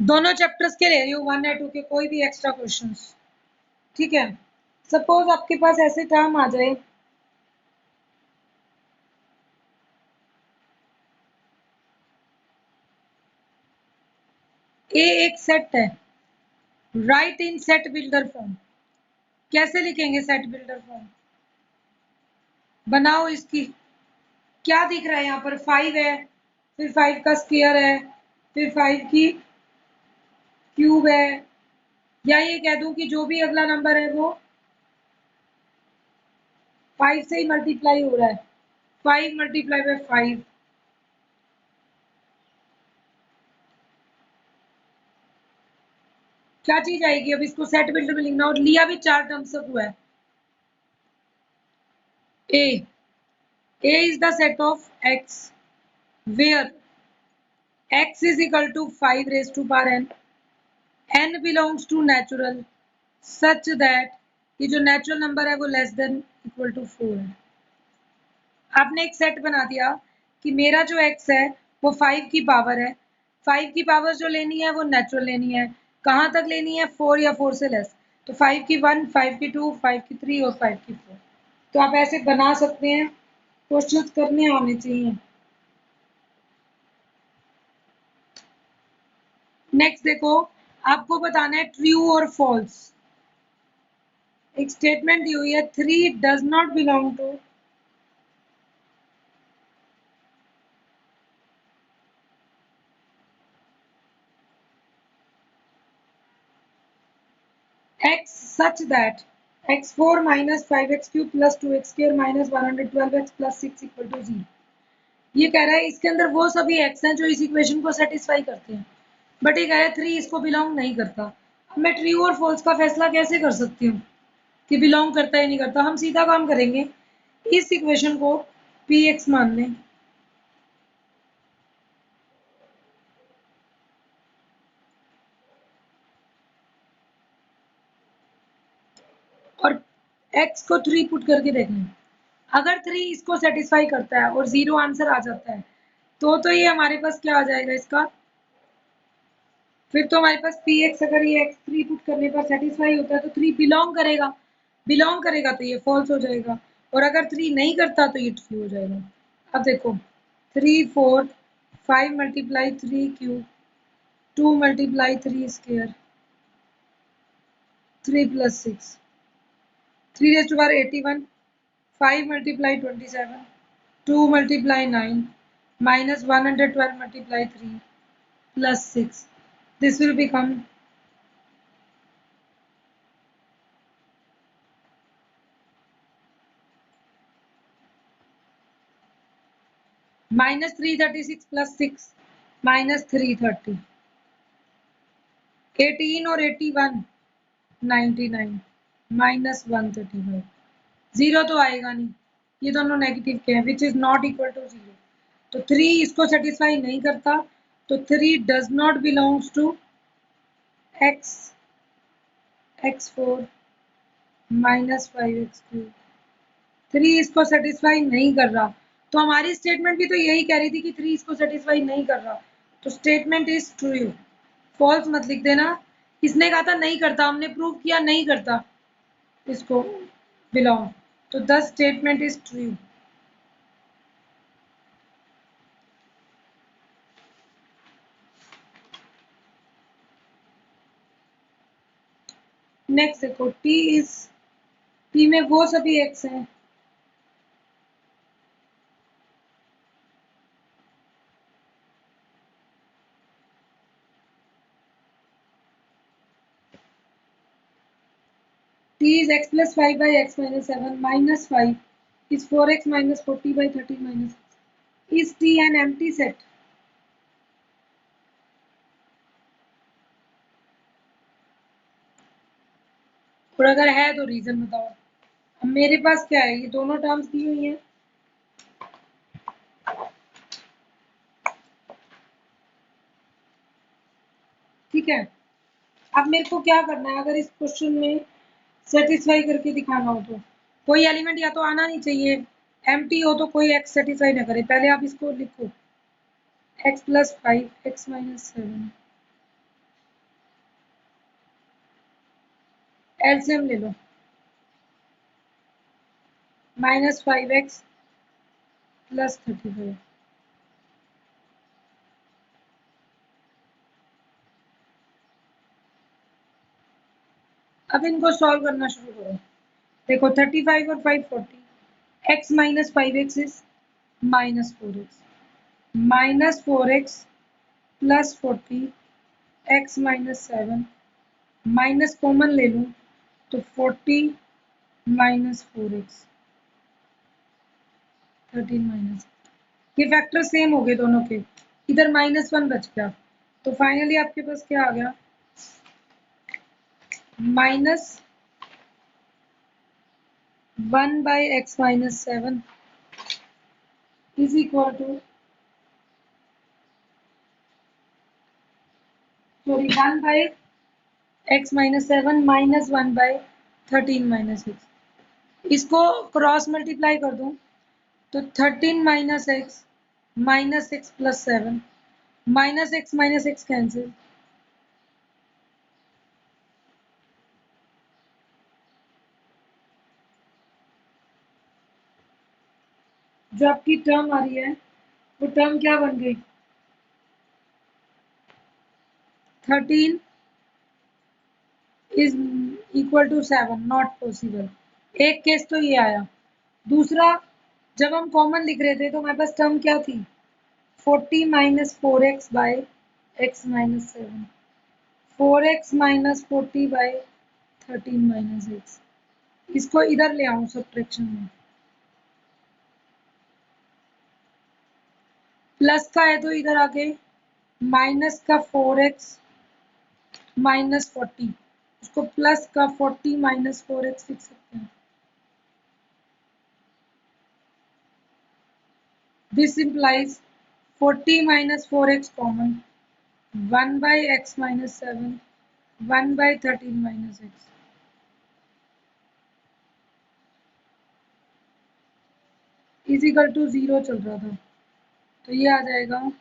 दोनों चैप्टर्स के ले रही हूँ, 1 या 2 के, कोई भी एक्स्ट्रा क्वेश्चंस, ठीक है। सपोज आपके पास ऐसे टर्म आ जाए, ए एक सेट है, राइट इन सेट बिल्डर फॉर्म। कैसे लिखेंगे सेट बिल्डर फॉर्म? बनाओ इसकी। क्या दिख रहा है यहाँ पर? 5 है, फिर 5 का स्क्वायर है, फिर 5 की क्यूब है, या ये कह दूं कि जो भी अगला नंबर है वो 5 से ही मल्टीप्लाई हो रहा है, 5 मल्टीप्लाई बाय 5। क्या चीज आएगी? अब इसको सेट बिल्डर में लिखना, और लिया भी 4 टर्म्स से हुआ है। ए is the set of x where x is equal to 5 raised to power n belongs to natural such that ये जो नेचुरल नंबर है वो लेस देन इक्वल टू 4 है। आपने एक सेट बना दिया कि मेरा जो x है वो 5 की पावर है, 5 की पावर जो लेनी है वो नेचुरल लेनी है। कहाँ तक लेनी है? 4 या 4 से लेस। तो 5 की 1, 5 की 2, 5 की 3 और 5 की 4। तो आप ऐसे बना सकते हैं, क्वेश्चंस करने आने चाहिए। नेक्स्ट देखो, आपको बताना है ट्रू और फॉल्स। एक स्टेटमेंट दी हुई है, 3 does not belong to x such that x4 minus 5x cube plus 2x square minus 112x plus 6 equal to 0। ये कह रहा है इसके अंदर वो सभी x हैं जो इस इक्वेशन को सेटिस्फाई करते हैं, बट ये कह रहा है 3 इसको बिलोंग नहीं करता। अब मैं ट्रू और फॉल्स का फैसला कैसे कर सकती हूँ कि बिलोंग करता है नहीं करता? हम सीधा काम करेंगे, इस इक्वेशन को px मान लें, और x को 3 पुट करके देख लें। अगर 3 इसको सेटिस्फाई करता है और 0 आंसर आ जाता है तो ये हमारे पास क्या आ जाएगा इसका? फिर तो हमारे पास px, अगर ये x 3 पुट करने पर सेटिस्फाई होता है तो 3 बिलोंग करेगा, बिलोंग करेगा तो ये फॉल्स हो जाएगा, और अगर 3 नहीं करता तो ये ट्रू हो जाएगा। अब देखो, 3 4 5 multiply 3 cube 2 multiply 3 square 3 plus 6 3 raise to power 81 5 multiply 27 2 multiply 9 minus 112 multiply 3 plus 6. This will become minus 336 plus 6 minus 330। 18 और 81 99 minus 135। 0 तो आएगा नहीं, ये दोनों नेगेटिव के हैं, which is not equal to 0। तो 3 इसको सेटिस्फाई नहीं करता, तो 3 does not belongs to x x4 minus 5x cube. 3 इसको सेटिस्फाई नहीं कर रहा, तो हमारी स्टेटमेंट भी तो यही कह रही थी कि 3 इसको सेटिस्फाई नहीं कर रहा, तो स्टेटमेंट इज ट्रू। फॉल्स मत लिख देना, इसने कहा था नहीं करता, हमने प्रूव किया नहीं करता इसको बिलोंग, तो the statement is true. Next देखो, टी में वो सभी एक्स हैं t is x plus 5 by x minus 7 minus 5 is 4x minus 40 by 30 minus 6। Is t an empty set? और अगर है तो रीजन बताओ। अब मेरे पास क्या है, ये दोनों टर्म्स दी हुई हैं, ठीक है। अब मेरे को क्या करना है, अगर इस क्वेश्चन में सेटिस्फाई करके दिखाना हो तो कोई एलिमेंट या तो आना नहीं चाहिए, एम्प्टी हो तो कोई एक्स सेटिस्फाई ना करे। पहले आप इसको लिखो, x plus 5 x minus 7 LCM ले लो, -5x + 35। अब इनको सॉल्व करना शुरू करो। देखो 35 और 5 40, x - 5x is -4x, -4x + 40 x - 7, minus common ले लूँ तो 40 - 4x 13 माइनस, ये फैक्टर सेम हो गए दोनों के, इधर -1 बच गया, तो फाइनली आपके पास क्या आ गया, -1/x - 7 is equal to, sorry 1/x - 7 -1/13 - x, इसको क्रॉस मल्टीप्लाई कर दूं तो 13 - x -x + 7, -x कैंसिल, जो आपकी टर्म आ रही है वो टर्म क्या बन गई, 13 is equal to 7, not possible. एक केस तो ये आया। दूसरा, जब हम कॉमन लिख रहे थे तो हमारे पास टर्म क्या थी, 40 - 4x/x - 7, 4x - 40/13 - x, इसको इधर ले आऊं सब्ट्रैक्शन में, प्लस का है तो इधर आके माइनस का 4x - 40, उसको प्लस का 40 - 4x लिख सकते हैं। This implies 40 - 4x common, 1/x - 7, 1/13 - x, is equal to 0 चल रहा था, तो ये आ जाएगा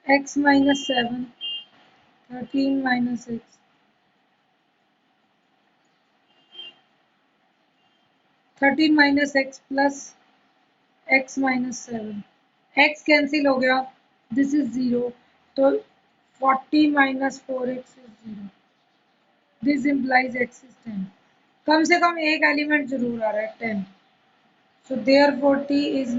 x - 7, 13 - x, 13 - x plus x - 7, x cancel हो गया, दिस इज 0, तो 40 - 4x is 0, this implies x is 10, कम से कम एक एलिमेंट जरूर आ रहा है 10, so therefore t is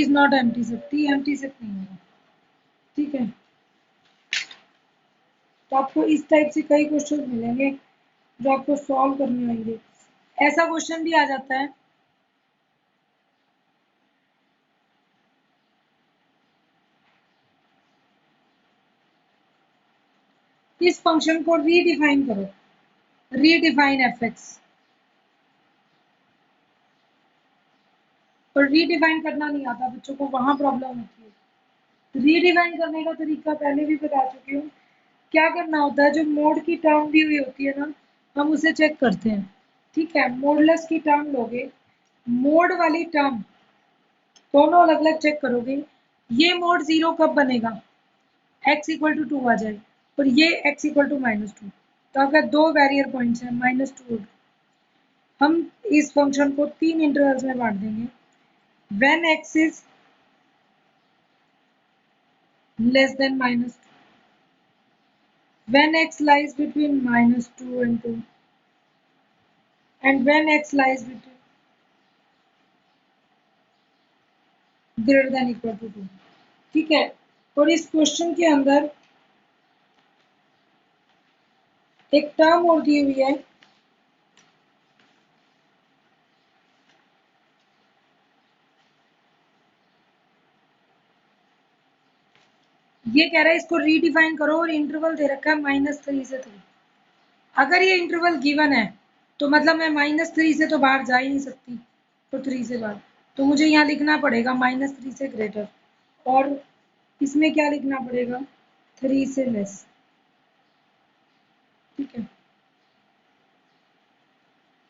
not empty set, t empty set नहीं होगा, ठीक है। तो आपको इस टाइप से कई क्वेश्चन मिलेंगे जो आपको सॉल्व करने होंगे। ऐसा क्वेश्चन भी आ जाता है, इस फंक्शन को रीडिफाइन करो, रीडिफाइन एफ एक्स, पर रीडिफाइन करना नहीं आता बच्चों को, वहां प्रॉब्लम होती है। रीडिफाइन करने का तरीका पहले भी बता चुकी हूँ। क्या करना होता है, जो मोड की टर्म दी हुई होती है ना, हम उसे चेक करते हैं, ठीक है। मोडलेस की टर्म लोगे, मोड वाली टर्म दोनों अलग अलग चेक करोगे, ये मोड 0 कब बनेगा, x = 2 आ जाए, और ये x = -2, तो अगर दो बैरियर पॉइंट्स हैं -2, हम इस फंक्शन को 3 इंटरवल्स में बांट देंगे, when x is less than -2, when x lies between -2 and 2, and when x lies between greater than equal to 2, ठीक है। और इस क्वेश्चन के अंदर एक टर्म और दी हुई है, ये कह रहा है इसको रीडिफाइन करो, और इंटरवल दे रखा है -3 से 3। अगर ये इंटरवल गिवन है तो मतलब मैं -3 से तो बाहर जा ही नहीं सकती, तो 3 से बाहर, तो मुझे यहाँ लिखना पड़ेगा -3 से ग्रेटर, और इसमें क्या लिखना पड़ेगा, 3 से लेस, ठीक है।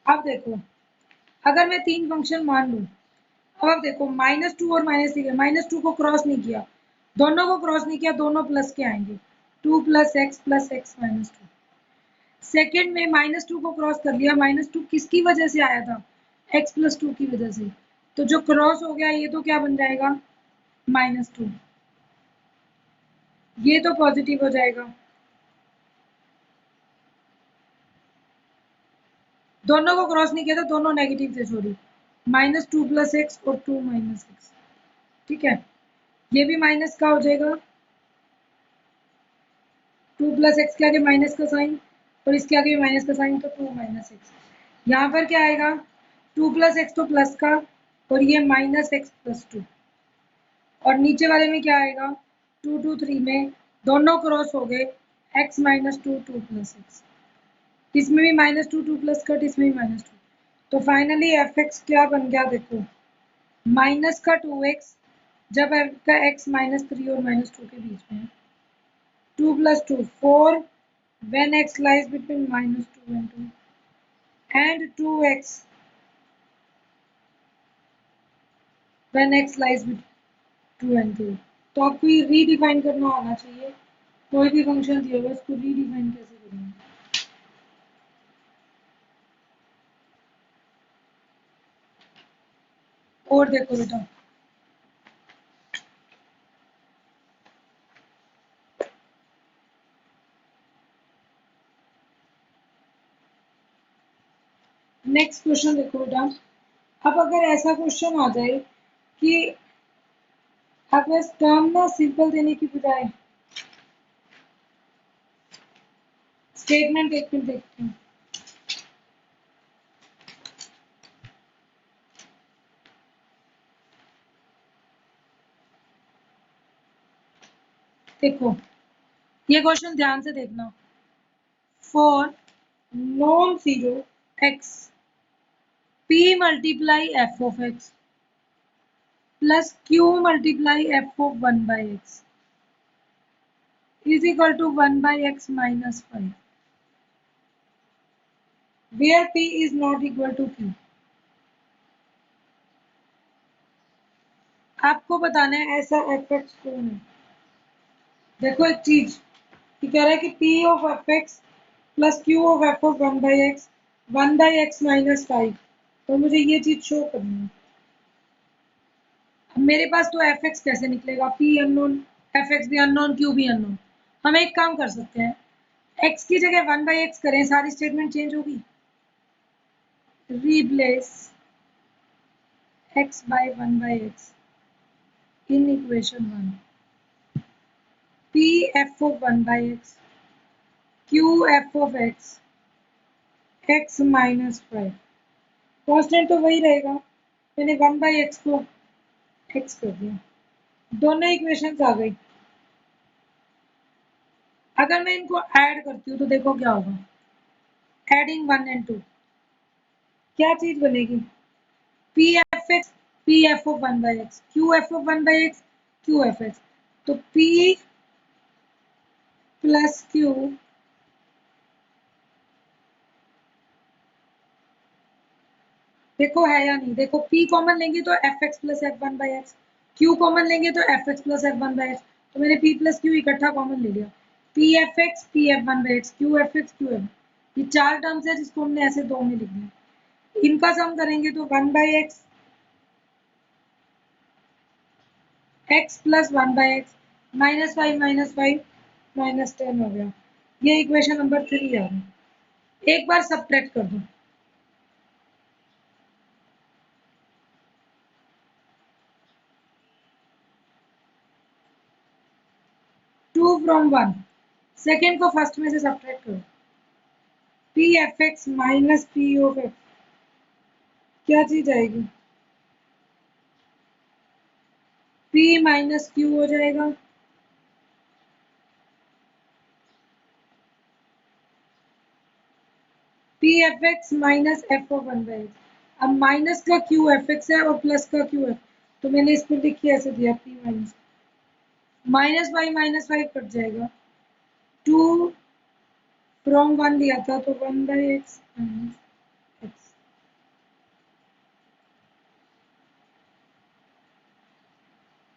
अब देखो, अगर मैं 3 फंक्शन मान लूँ, अब देखो -2 और -3 है, -2 को क्रॉस नहीं किया, दोनों को क्रॉस नहीं किया, दोनों प्लस के आएंगे, 2 + x -2। सेकेंड में -2 को क्रॉस कर लिया, -2 किसकी वजह से आया था? x + 2 की वजह से। तो जो क्रॉस हो गया ये तो क्या बन जाएगा? -2। ये तो पॉजिटिव हो जाएगा। दोनों को क्रॉस नहीं किया था, दोनों नेगेटिव थे, सॉरी। -2 + x और 2 - x। ठीक है, ये भी माइनस का हो जाएगा, 2 + x के आगे माइनस का साइन और इसके आगे भी माइनस का साइन, तो 2 - x। यहाँ पर क्या आएगा? 2 + x तो प्लस का और ये -x + 2, और नीचे वाले में क्या आएगा? 2 2 3 में दोनों क्रॉस हो गए, x - 2 2 + x। इसमें भी -2 2 प्लस कट, इसमें भी -2। तो फाइनली fx क्या बन गया? देखो, माइनस का 2x, जब का x -3 और -2 के बीच में है, 2 + 2 4 when x lies between -2 and 2, and 2x when x lies between 2 and 2। तो आपको ये रीडिफाइन करना आना चाहिए, कोई भी फंक्शन दिया होगा उसको रीडिफाइन कैसे करेंगे। और देखो बेटा, नेक्स्ट क्वेश्चन देखो बेटा। अब अगर ऐसा क्वेश्चन आ जाए कि आप बस टर्म ना सिंपल देने की बजाय स्टेटमेंट एक मिनट देखते हैं। देखो, ये क्वेश्चन ध्यान से देखना। For non zero x p × f(x) plus q × f(1/x) is equal to 1/x minus 5, where p is not equal to q। आपको बताना है ऐसा fx कौन है। देखो एक चीज, ये कह रहा है कि p of fx plus q of f(1/x) 1/x minus 5। तो मुझे ये चीज शो करनी है। अब मेरे पास तो fx कैसे निकलेगा? p अननोन, fx भी अननोन, q भी अननोन। हम एक काम कर सकते हैं, x की जगह 1/x करें, सारी स्टेटमेंट चेंज होगी। Replace x by 1/x in equation 1, p f of 1/x, q f of x, x minus 5। Constant तो वही रहेगा, मैंने 1/x को x कर दिया, दोनों इक्वेशंस आ गई। अगर मैं इनको ऐड करती हूँ तो देखो क्या होगा, एडिंग 1 and 2 क्या चीज बनेगी? P F x, P F of 1/x, Q F of 1/x, Q F x. तो p प्लस q देखो है या नहीं? देखो p कॉमन लेंगे तो fx plus f1/x, q common लेंगे तो fx प्लस f1/x। तो मैंने p प्लस q इकट्ठा कॉमन ले लिया, p fx p f1/x, q fx q f। ये चार टर्म्स है जिसको हमने ऐसे दो में लिख दिया। इनका सम करेंगे तो 1/x, x प्लस 1/x, -5 -5 -10 हो गया। ये इक्वेशन नंबर 3 आ गई। एक बार सबट्रैक्ट कर दो, 2 from 1, सेकेंड को फर्स्ट में से सबट्रैक्ट करो, P F x minus P of x क्या चीज आएगी? p माइनस क्यू हो जाएगा, P F x minus F of 1/x। अब माइनस का क्यू एफ एक्स है और प्लस का क्यू एफ, तो मैंने इसको लिखी ऐसे दिया, p -5 कट जाएगा, 2 फ्रॉम 1 लिया था तो 1/x माइनस एक्स।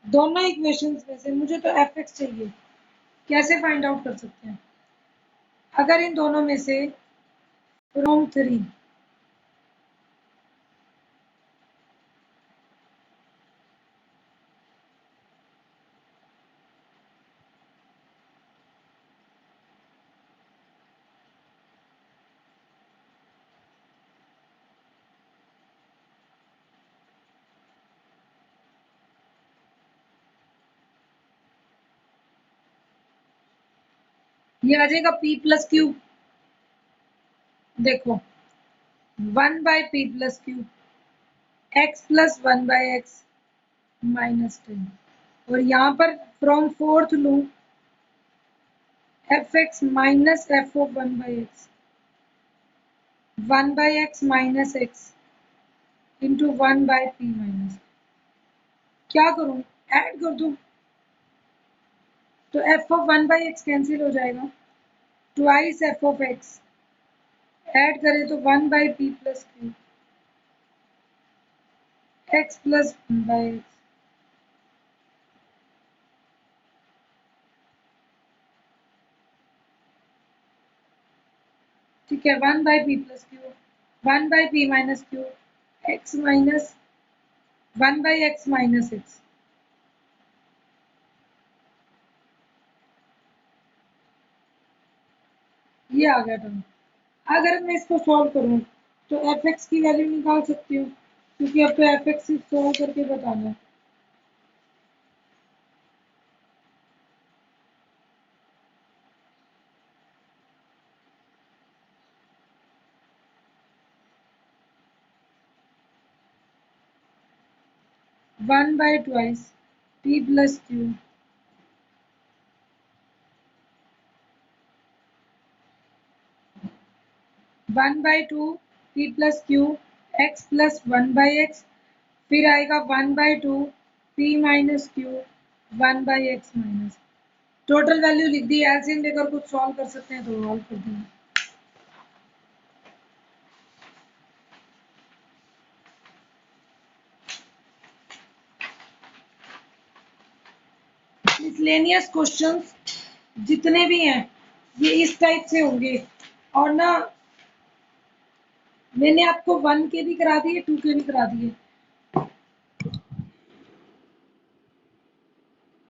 दोनों इक्वेशंस में से मुझे तो एफ एक्स चाहिए, कैसे फाइंड आउट कर सकते हैं? अगर इन दोनों में से फ्रॉम 3, ये आ जाएगा p प्लस क्यू। देखो 1/p+q x प्लस 1/x -10, और यहाँ पर फ्रॉम फोर्थ लूँ fx minus F of 1/x 1/x minus x into 1/p minus, क्या करूँ? ऐड कर दूँ तो f ऑफ 1/x कैंसिल हो जाएगा, twice F of x, add करें तो 1/p+q x प्लस 1/x। ठीक है, 1/p+q 1/p minus q x minus 1/x minus x, ये आ गया टर्म। अगर मैं इसको सॉल्व करूँ तो एफ एक्स की वैल्यू निकाल सकती हूँ, क्योंकि अब तो एफ एक्स सिर्फ सॉल्व करके बताना है। One by twice P plus Q 1/2 p plus Q x plus 1/x, फिर आएगा 1/2 p minus Q 1/x minus. Total value लिख दी, एलसीएम लेकर कुछ सॉल्व कर सकते हैं तो सॉल्व कर देंगे। मिसलेनियस क्वेश्चंस जितने भी हैं ये इस टाइप से होंगे, और ना मैंने आपको 1 के भी करा दिए 2 के भी करा दिए,